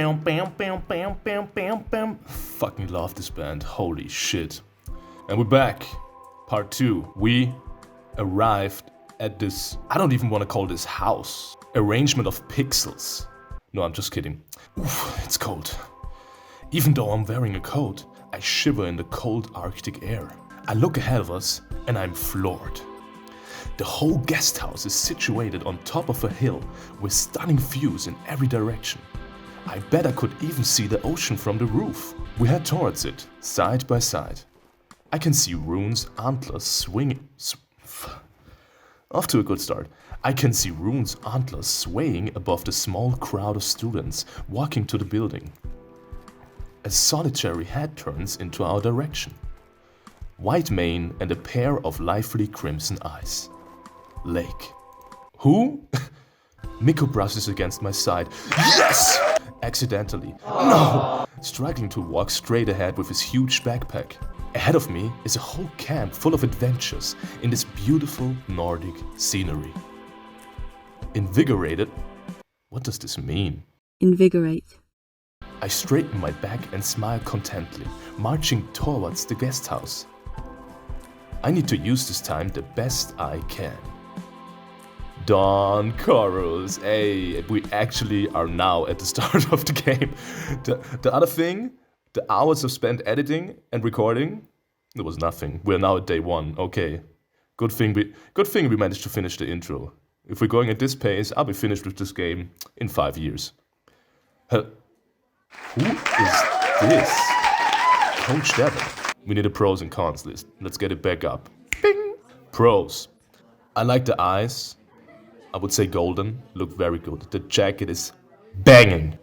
bam, bam, bam, bam, bam, bam, bam. Fucking love this band, holy shit. And we're back. Part 2. We arrived at this, I don't even want to call this house. Arrangement of pixels. No, I'm just kidding. Oof, it's cold. Even though I'm wearing a coat, I shiver in the cold Arctic air. I look ahead of us and I'm floored. The whole guest house is situated on top of a hill with stunning views in every direction. I bet I could even see the ocean from the roof. We head towards it, side by side. I can see Rune's antlers swinging. Off to a good start. I can see Rune's antlers swaying above the small crowd of students walking to the building. A solitary head turns into our direction. White mane and a pair of lively crimson eyes. Lake. Who? Mikko brushes against my side. Yes! Accidentally. No! Struggling to walk straight ahead with his huge backpack. Ahead of me is a whole camp full of adventures in this beautiful Nordic scenery. Invigorated? What does this mean? Invigorate. I straighten my back and smile contently, marching towards the guest house. I need to use this time the best I can. Dawn Chorus. Hey, we actually are now at the start of the game. The other thing, the hours of spent editing and recording, there was nothing. We're now at day 1. Okay. Good thing we managed to finish the intro. If we're going at this pace, I'll be finished with this game in 5 years. Who is this? Coach Devon. We need a pros and cons list. Let's get it back up. Bing! Pros. I like the eyes. I would say golden. Look very good. The jacket is banging.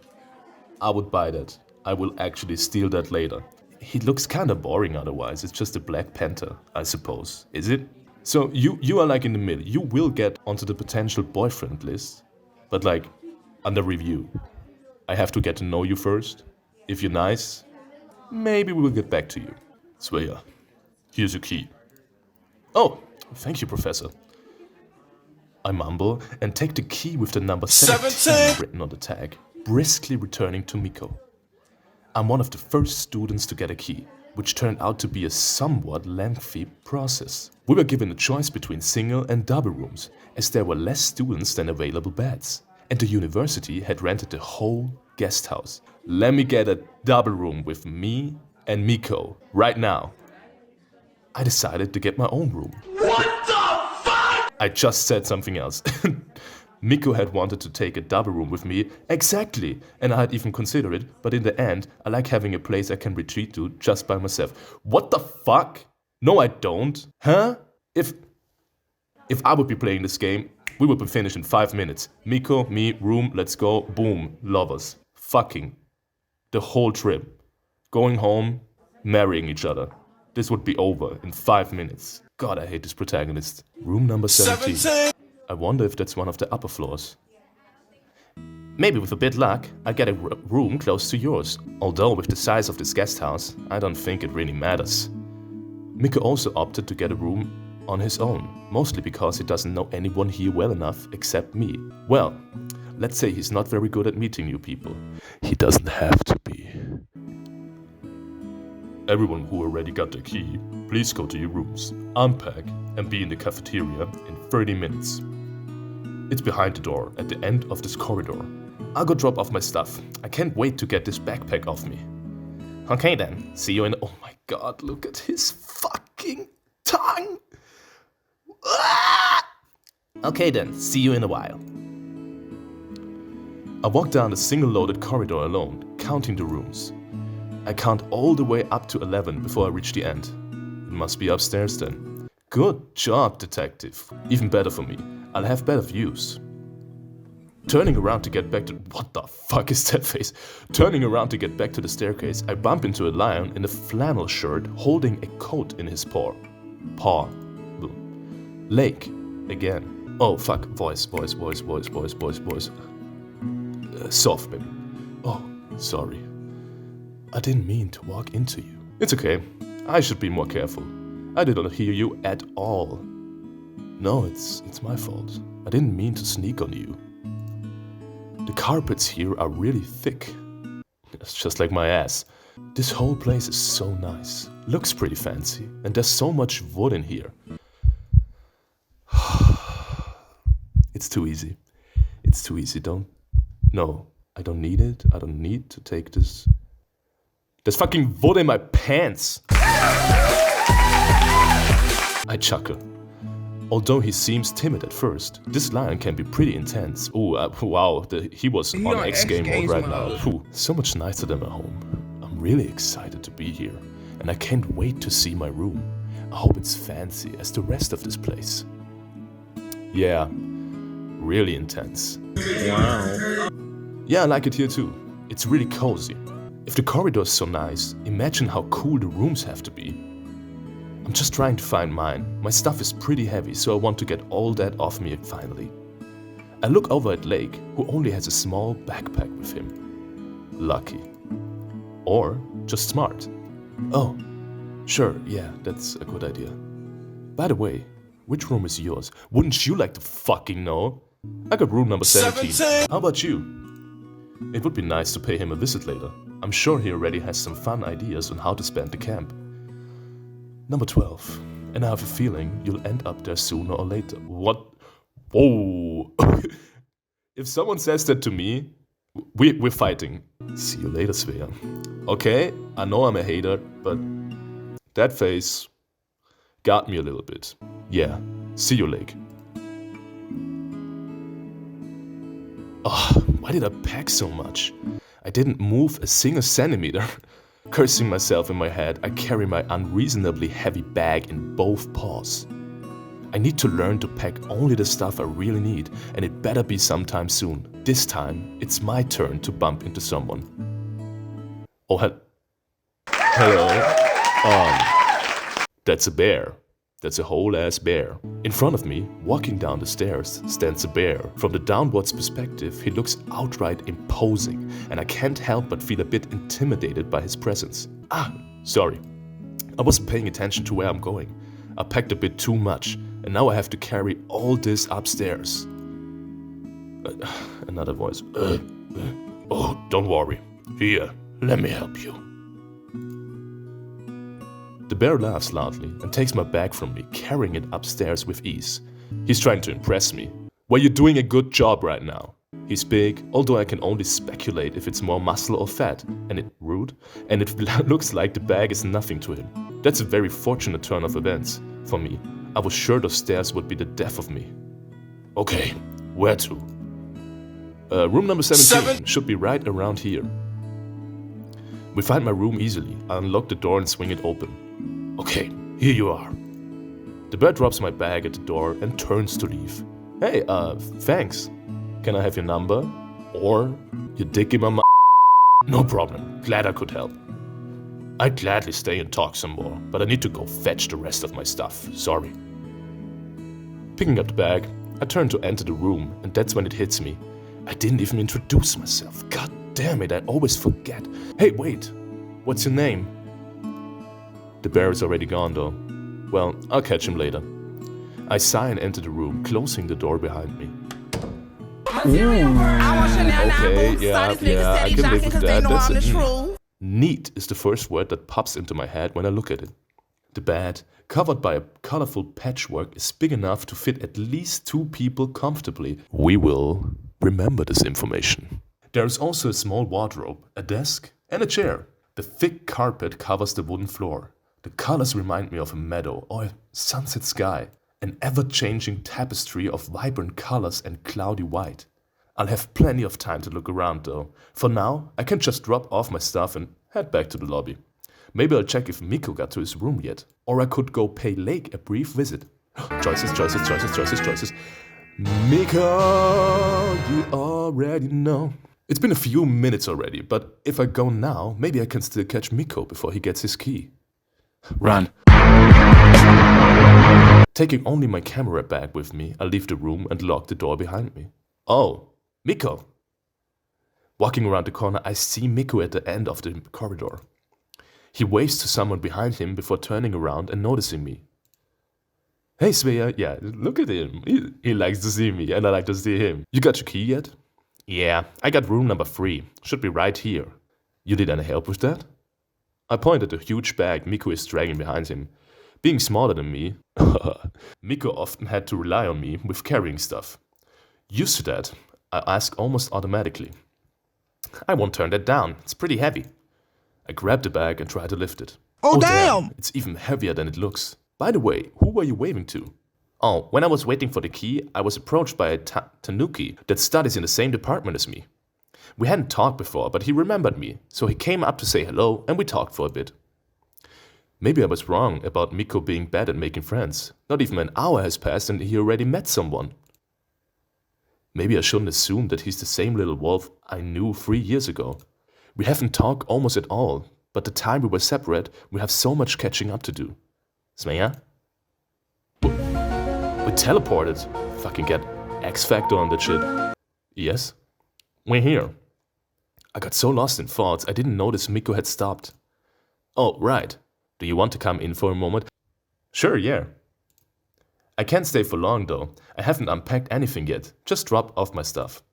I would buy that. I will actually steal that later. He looks kinda boring otherwise. It's just a Black Panther, I suppose. Is it? So you are like in the middle. You will get onto the potential boyfriend list. But like, under review. I have to get to know you first. If you're nice, maybe we will get back to you. Sveya, here's your key. Oh, thank you, Professor. I mumble and take the key with the number 17 written on the tag, briskly returning to Mikko. I'm one of the first students to get a key, which turned out to be a somewhat lengthy process. We were given a choice between single and double rooms, as there were less students than available beds, and the university had rented the whole guest house. Let me get a double room with me and Mikko, right now. I decided to get my own room. What the fuck? I just said something else. Mikko had wanted to take a double room with me, exactly, and I had even considered it, but in the end, I like having a place I can retreat to just by myself. What the fuck? No, I don't. Huh? If I would be playing this game, we would be finished in 5 minutes. Mikko, me, room, let's go, boom, lovers. Fucking. The whole trip. Going home, marrying each other. This would be over in 5 minutes. God, I hate this protagonist. Room number 17. I wonder if that's one of the upper floors. Maybe with a bit luck, I'll get a room close to yours. Although with the size of this guest house, I don't think it really matters. Mikko also opted to get a room on his own, mostly because he doesn't know anyone here well enough except me. Well, let's say he's not very good at meeting new people. He doesn't have to be. Everyone who already got their key, please go to your rooms, unpack, and be in the cafeteria in 30 minutes. It's behind the door, at the end of this corridor. I'll go drop off my stuff. I can't wait to get this backpack off me. Okay then, see you in... Oh my god, look at his fucking tongue! Ah! Okay then, see you in a while. I walk down the single-loaded corridor alone, counting the rooms. I count all the way up to 11 before I reach the end. It must be upstairs then. Good job, detective. Even better for me. I'll have better views. Turning around to get back to... What the fuck is that face? Turning around to get back to the staircase, I bump into a lion in a flannel shirt holding a coat in his paw. Lake. Again. Oh, fuck. Voice. Soft, baby. Oh, sorry. I didn't mean to walk into you. It's okay. I should be more careful. I did not hear you at all. No, it's my fault. I didn't mean to sneak on you. The carpets here are really thick. it's just like my ass. This whole place is so nice. Looks pretty fancy. And there's so much wood in here. It's too easy. It's too easy. No, I don't need it. I don't need to take this. There's fucking wood in my pants. I chuckle. Although he seems timid at first, this lion can be pretty intense. Ooh, wow, he was on X game mode right now. Ooh, so much nicer than my home. I'm really excited to be here, and I can't wait to see my room. I hope it's fancy as the rest of this place. Yeah, really intense. Wow. Yeah, I like it here too. It's really cozy. If the corridor's so nice, imagine how cool the rooms have to be. I'm just trying to find mine. My stuff is pretty heavy, so I want to get all that off me finally. I look over at Lake, who only has a small backpack with him. Lucky. Or just smart. Oh, sure, yeah, that's a good idea. By the way, which room is yours? Wouldn't you like to fucking know? I got room number 17. How about you? It would be nice to pay him a visit later. I'm sure he already has some fun ideas on how to spend the camp. Number 12. And I have a feeling you'll end up there sooner or later. What? Whoa. If someone says that to me, we're fighting. See you later, Svea. Okay, I know I'm a hater, but that face got me a little bit. Yeah, see you, Lake. Oh, why did I pack so much? I didn't move a single centimeter. Cursing myself in my head, I carry my unreasonably heavy bag in both paws. I need to learn to pack only the stuff I really need, and it better be sometime soon. This time, it's my turn to bump into someone. Oh, hello? That's a bear. That's a whole-ass bear. In front of me, walking down the stairs, stands a bear. From the downwards perspective, he looks outright imposing, and I can't help but feel a bit intimidated by his presence. Ah, sorry. I wasn't paying attention to where I'm going. I packed a bit too much, and now I have to carry all this upstairs. Another voice. Oh, don't worry. Here, let me help you. The bear laughs loudly and takes my bag from me, carrying it upstairs with ease. He's trying to impress me. Well, you're doing a good job right now. He's big, although I can only speculate if it's more muscle or fat, and it looks like the bag is nothing to him. That's a very fortunate turn of events for me. I was sure those stairs would be the death of me. Okay, where to? Room number 17 should be right around here. We find my room easily. I unlock the door and swing it open. Okay, here you are. The bear drops my bag at the door and turns to leave. Hey, thanks. Can I have your number? Or your dick in my mouth? No problem. Glad I could help. I'd gladly stay and talk some more, but I need to go fetch the rest of my stuff. Sorry. Picking up the bag, I turn to enter the room, and that's when it hits me. I didn't even introduce myself. God damn it, I always forget. Hey, wait. What's your name? The bear is already gone, though. Well, I'll catch him later. I sigh and enter the room, closing the door behind me. Okay, yeah, I can live with that. That's it. Neat is the first word that pops into my head when I look at it. The bed, covered by a colorful patchwork, is big enough to fit at least 2 people comfortably. We will remember this information. There is also a small wardrobe, a desk, and a chair. The thick carpet covers the wooden floor. The colors remind me of a meadow or a sunset sky, an ever-changing tapestry of vibrant colors and cloudy white. I'll have plenty of time to look around though. For now, I can just drop off my stuff and head back to the lobby. Maybe I'll check if Mikko got to his room yet, or I could go pay Lake a brief visit. Choices. Mikko, you already know. It's been a few minutes already, but if I go now, maybe I can still catch Mikko before he gets his key. Run. Taking only my camera bag with me, I leave the room and lock the door behind me. Oh, Mikko. Walking around the corner, I see Mikko at the end of the corridor. He waves to someone behind him before turning around and noticing me. Hey, Svea, yeah, look at him. He likes to see me and I like to see him. You got your key yet? Yeah, I got room number 3. Should be right here. You need any help with that? I point at the huge bag Mikko is dragging behind him. Being smaller than me, Mikko often had to rely on me with carrying stuff. Used to that, I ask almost automatically. I won't turn that down, it's pretty heavy. I grab the bag and try to lift it. Oh, damn! It's even heavier than it looks. By the way, who were you waving to? Oh, when I was waiting for the key, I was approached by a tanuki that studies in the same department as me. We hadn't talked before, but he remembered me, so he came up to say hello and we talked for a bit. Maybe I was wrong about Mikko being bad at making friends. Not even an hour has passed and he already met someone. Maybe I shouldn't assume that he's the same little wolf I knew 3 years ago. We haven't talked almost at all, but the time we were separate, we have so much catching up to do. Smeja? We teleported. Fucking get X Factor on that shit. Yes? We're here. I got so lost in thoughts, I didn't notice Mikko had stopped. Oh, right. Do you want to come in for a moment? Sure, yeah. I can't stay for long though. I haven't unpacked anything yet. Just dropped off my stuff.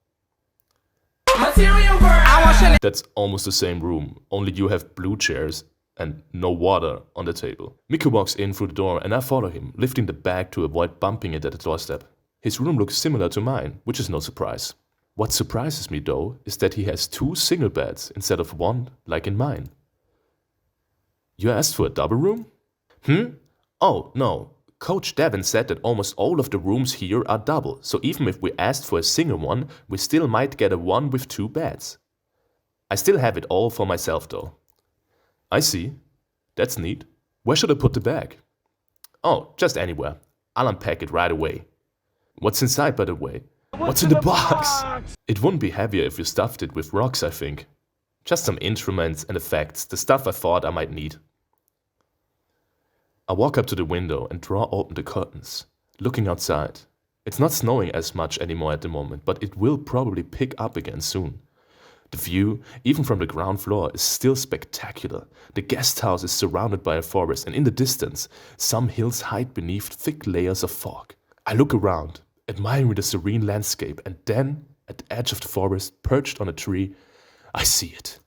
That's almost the same room, only you have blue chairs and no water on the table. Mikko walks in through the door and I follow him, lifting the bag to avoid bumping it at the doorstep. His room looks similar to mine, which is no surprise. What surprises me though is that he has 2 single beds instead of 1 like in mine. You asked for a double room? Oh, no. Coach Devin said that almost all of the rooms here are double, so even if we asked for a single one, we still might get a one with 2 beds. I still have it all for myself though. I see. That's neat. Where should I put the bag? Oh, just anywhere. I'll unpack it right away. What's inside, by the way? What's in the box? It wouldn't be heavier if you stuffed it with rocks, I think. Just some instruments and effects, the stuff I thought I might need. I walk up to the window and draw open the curtains, looking outside. It's not snowing as much anymore at the moment, but it will probably pick up again soon. The view, even from the ground floor, is still spectacular. The guest house is surrounded by a forest, and in the distance, some hills hide beneath thick layers of fog. I look around, admiring the serene landscape, and then, at the edge of the forest, perched on a tree, I see it.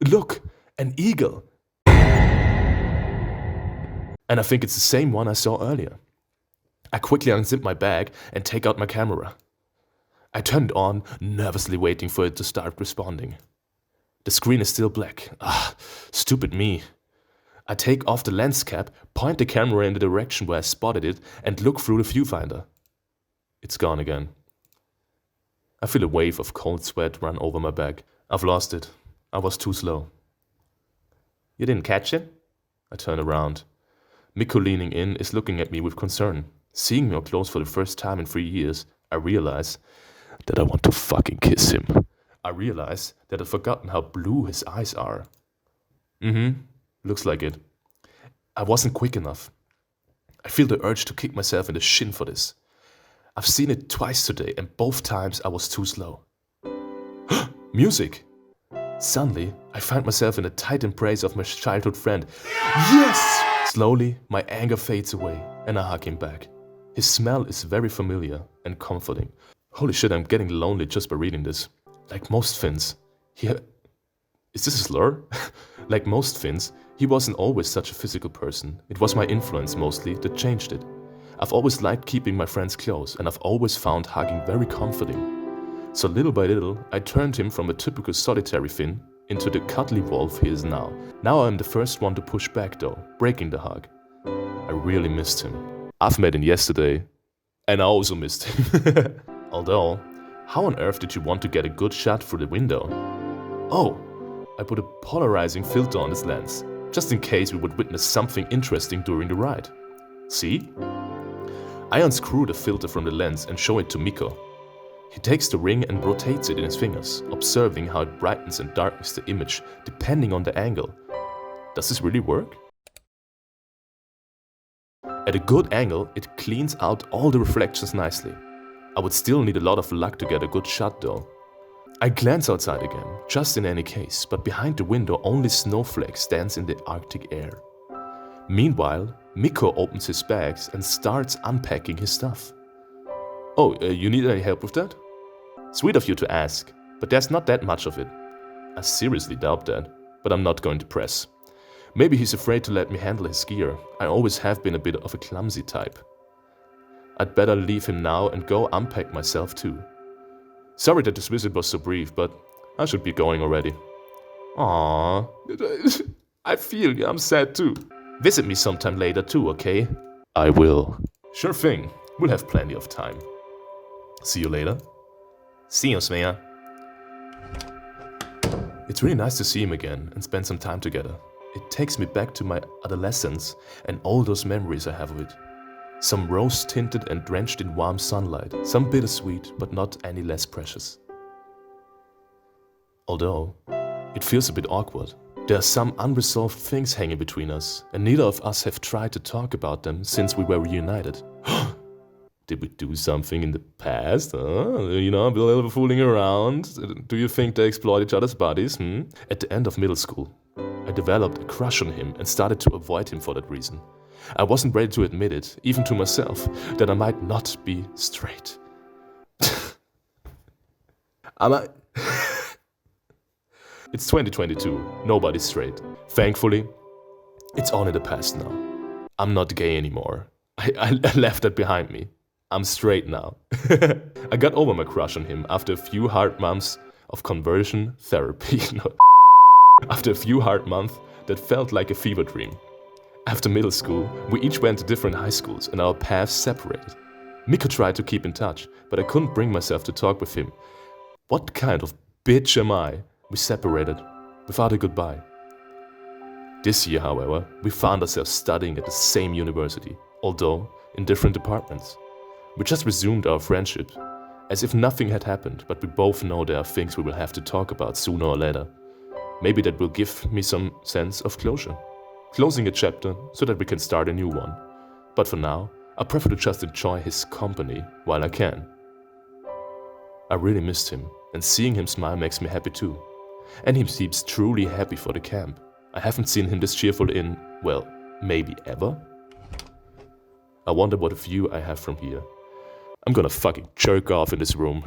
Look, an eagle! And I think it's the same one I saw earlier. I quickly unzip my bag and take out my camera. I turn it on, nervously waiting for it to start responding. The screen is still black. Stupid me. I take off the lens cap, point the camera in the direction where I spotted it, and look through the viewfinder. It's gone again. I feel a wave of cold sweat run over my back. I've lost it. I was too slow. You didn't catch it? I turn around. Mikko, leaning in, is looking at me with concern. Seeing me up close for the first time in 3 years, I realize that I want to fucking kiss him. I realize that I've forgotten how blue his eyes are. Looks like it. I wasn't quick enough. I feel the urge to kick myself in the shin for this. I've seen it twice today, and both times I was too slow. Music! Suddenly, I find myself in a tight embrace of my childhood friend. Yes! Slowly, my anger fades away, and I hug him back. His smell is very familiar and comforting. Holy shit, I'm getting lonely just by reading this. Like most Finns, is this a slur? Like most Finns, he wasn't always such a physical person. It was my influence mostly that changed it. I've always liked keeping my friends close, and I've always found hugging very comforting. So little by little, I turned him from a typical solitary Finn into the cuddly wolf he is now. Now I'm the first one to push back though, breaking the hug. I really missed him. I've met him yesterday, and I also missed him. Although, how on earth did you want to get a good shot through the window? Oh, I put a polarizing filter on his lens, just in case we would witness something interesting during the ride. See? I unscrew the filter from the lens and show it to Mikko. He takes the ring and rotates it in his fingers, observing how it brightens and darkens the image depending on the angle. Does this really work? At a good angle, it cleans out all the reflections nicely. I would still need a lot of luck to get a good shot though. I glance outside again, just in any case, but behind the window only snowflakes dance in the Arctic air. Meanwhile, Mikko opens his bags and starts unpacking his stuff. Oh, you need any help with that? Sweet of you to ask, but there's not that much of it. I seriously doubt that, but I'm not going to press. Maybe he's afraid to let me handle his gear. I always have been a bit of a clumsy type. I'd better leave him now and go unpack myself too. Sorry that this visit was so brief, but I should be going already. Aww, I feel you, I'm sad too. Visit me sometime later too, okay? I will. Sure thing, we'll have plenty of time. See you later. See you, Svea. It's really nice to see him again and spend some time together. It takes me back to my adolescence and all those memories I have of it. Some rose-tinted and drenched in warm sunlight, some bittersweet but not any less precious. Although, it feels a bit awkward. There are some unresolved things hanging between us, and neither of us have tried to talk about them since we were reunited. Did we do something in the past? You know, a little fooling around? Do you think they exploit each other's bodies? At the end of middle school, I developed a crush on him and started to avoid him for that reason. I wasn't ready to admit it, even to myself, that I might not be straight. It's 2022, nobody's straight. Thankfully, it's all in the past now. I'm not gay anymore. I left that behind me. I'm straight now. I got over my crush on him after a few hard months of conversion therapy. After a few hard months that felt like a fever dream. After middle school, we each went to different high schools and our paths separated. Mikko tried to keep in touch, but I couldn't bring myself to talk with him. What kind of bitch am I? We separated without a goodbye. This year, however, we found ourselves studying at the same university, although in different departments. We just resumed our friendship, as if nothing had happened, but we both know there are things we will have to talk about sooner or later. Maybe that will give me some sense of closure. Closing a chapter so that we can start a new one. But for now, I prefer to just enjoy his company while I can. I really missed him, and seeing him smile makes me happy too. And he seems truly happy for the camp. I haven't seen him this cheerful in, well, maybe ever? I wonder what view I have from here. I'm gonna fucking jerk off in this room.